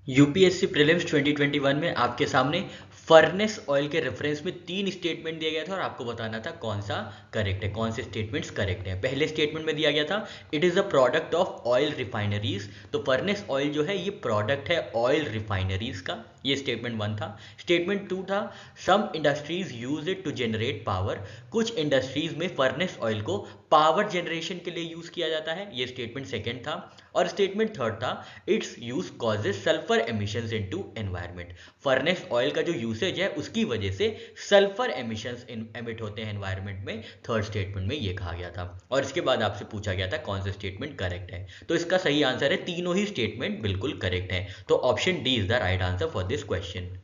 UPSC prelims 2021 में आपके सामने फर्नेस ऑयल के रेफरेंस में 3 स्टेटमेंट दिया गया था और आपको बताना था कौन सा करेक्ट है, कौन से स्टेटमेंट्स करेक्ट हैं। पहले स्टेटमेंट में दिया गया था it is a product of oil refineries, तो फर्नेस ऑयल जो है ये प्रोडक्ट है ऑयल रिफाइनरीज का, ये स्टेटमेंट 1 था। स्टेटमेंट 2 था some industries use it to generate power, कुछ इंडस्ट्रीज में फर्नेस ऑयल को पावर जनरेशन के लिए यूज किया जाता है, ये स्टेटमेंट 2 था। और स्टेटमेंट 3 था it's use causes sulphur emissions into environment, furnace oil का जो यूसेज है उसकी वजह से सल्फर एमिशंस एमिट होते हैं एनवायरनमेंट में, थर्ड स्टेटमेंट में ये कहा गया था। और इसके बाद आपसे पूछा गया था कौन सा स्टेटमेंट करेक्ट है, तो इसका सही आंसर है तीनों ही स्टेटमेंट बिल्कुल करेक्ट है, तो option D is the right answer for this question.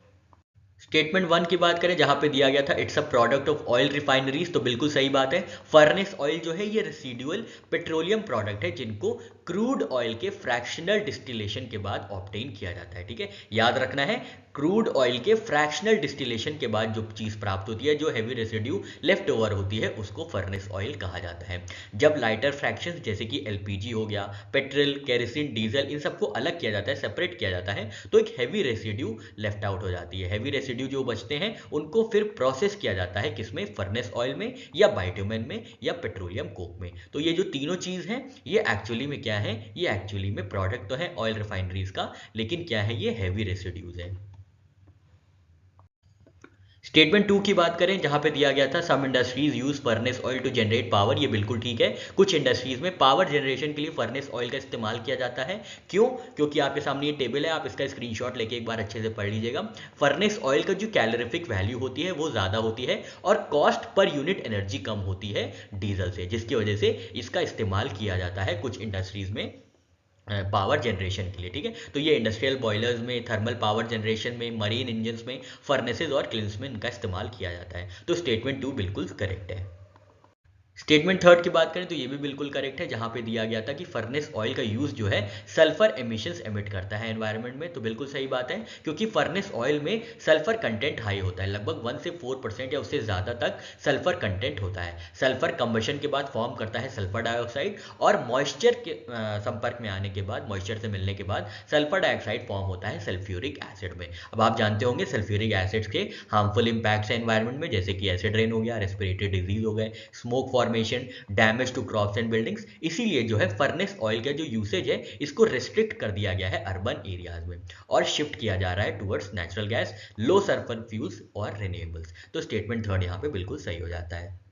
Statement 1 की बात करें जहां पे दिया गया था it's a product of oil refineries, तो बिल्कुल सही बात है। फर्नेस ऑयल जो है ये रेसिडुअल पेट्रोलियम प्रोडक्ट है जिनको क्रूड ऑयल के फ्रैक्शनल डिस्टिलेशन के बाद ऑब्टेन किया जाता है, ठीक है, याद रखना है। क्रूड ऑयल के फ्रैक्शनल डिस्टिलेशन के बाद जो चीज प्राप्त होती है, जो हैवी रेसिड्यू लेफ्ट ओवर होती है, उसको फर्नेस ऑयल कहा जाता है। जब लाइटर फ्रैक्शंस जैसे कि एलपीजी हो गया, पेट्रोल, केरोसिन, डीजल, इन सबको अलग किया जाता है, सेपरेट किया जाता है, तो एक हैवी रेसिड्यू लेफ्ट आउट हो जाती है। हैवी रेसिड्यू जो बचते हैं उनको फिर प्रोसेस किया जाता है किसमें, फर्नेस ऑयल में या बाइटुमेन में या पेट्रोलियम कोक में। तो ये जो तीनों चीज हैं ये एक्चुअली में क्या है, ये एक्चुअली में प्रोडक्ट तो है ऑयल रिफाइनरीज का, लेकिन क्या है, ये हैवी रेसिड्यूज है। स्टेटमेंट 2 की बात करें जहां पे दिया गया था some industries use furnace oil to generate power, ये बिल्कुल ठीक है। कुछ इंडस्ट्रीज में पावर जनरेशन के लिए फर्नेस ऑयल का इस्तेमाल किया जाता है। क्यों? क्योंकि आपके सामने ये टेबल है, आप इसका स्क्रीनशॉट लेके एक बार अच्छे से पढ़ लीजिएगा। फर्नेस ऑयल का जो कैलोरीफिक वैल्यू होती है वो ज़्यादा होती है और कॉस्ट पर यूनिट एनर्जी कम होती है डीजल से, जिसकी वजह से इसका इस्तेमाल किया जाता है कुछ इंडस्ट्रीज में पावर जनरेशन के लिए, ठीक है। तो ये इंडस्ट्रियल बॉयलर्स में, थर्मल पावर जनरेशन में, मरीन इंजन्स में, फर्नेसेज और किल्न्स में इनका इस्तेमाल किया जाता है, तो स्टेटमेंट 2 बिल्कुल करेक्ट है। स्टेटमेंट 3 की बात करें तो ये भी बिल्कुल करेक्ट है, जहां पे दिया गया था कि फर्नेस ऑयल का यूज जो है सल्फर एमिशंस एमिट करता है एनवायरनमेंट में, तो बिल्कुल सही बात है, क्योंकि फर्नेस ऑयल में सल्फर कंटेंट हाई होता है, लगभग 1 से 4% या उससे ज़्यादा तक सल्फर कंटेंट होता है। सल्फर कंबशन के बाद फॉर्म करता है सल्फर डाइऑक्साइड और मॉइस्चर के संपर्क में आने के बाद, मॉइस्चर से मिलने के बाद सल्फर डाइऑक्साइड फॉर्म होता है सल्फ्यूरिक एसिड में। अब आप जानते होंगे सल्फ्यूरिक एसिड्स के हार्मफुल इंपैक्ट्स है एनवायरनमेंट में, जैसे कि एसिड रेन हो गया, रेस्पिरेटरी डिजीज हो गए, smoke formation, damage to crops and buildings. इसीलिए जो है फर्नेस ऑयल का जो यूसेज है इसको रिस्ट्रिक्ट कर दिया गया है अर्बन एरियाज में और शिफ्ट किया जा रहा है टुवर्ड्स नेचुरल गैस, लो सल्फर फ्यूल्स और रिन्यूएबल्स, तो स्टेटमेंट 3 यहाँ पे बिल्कुल सही हो जाता है।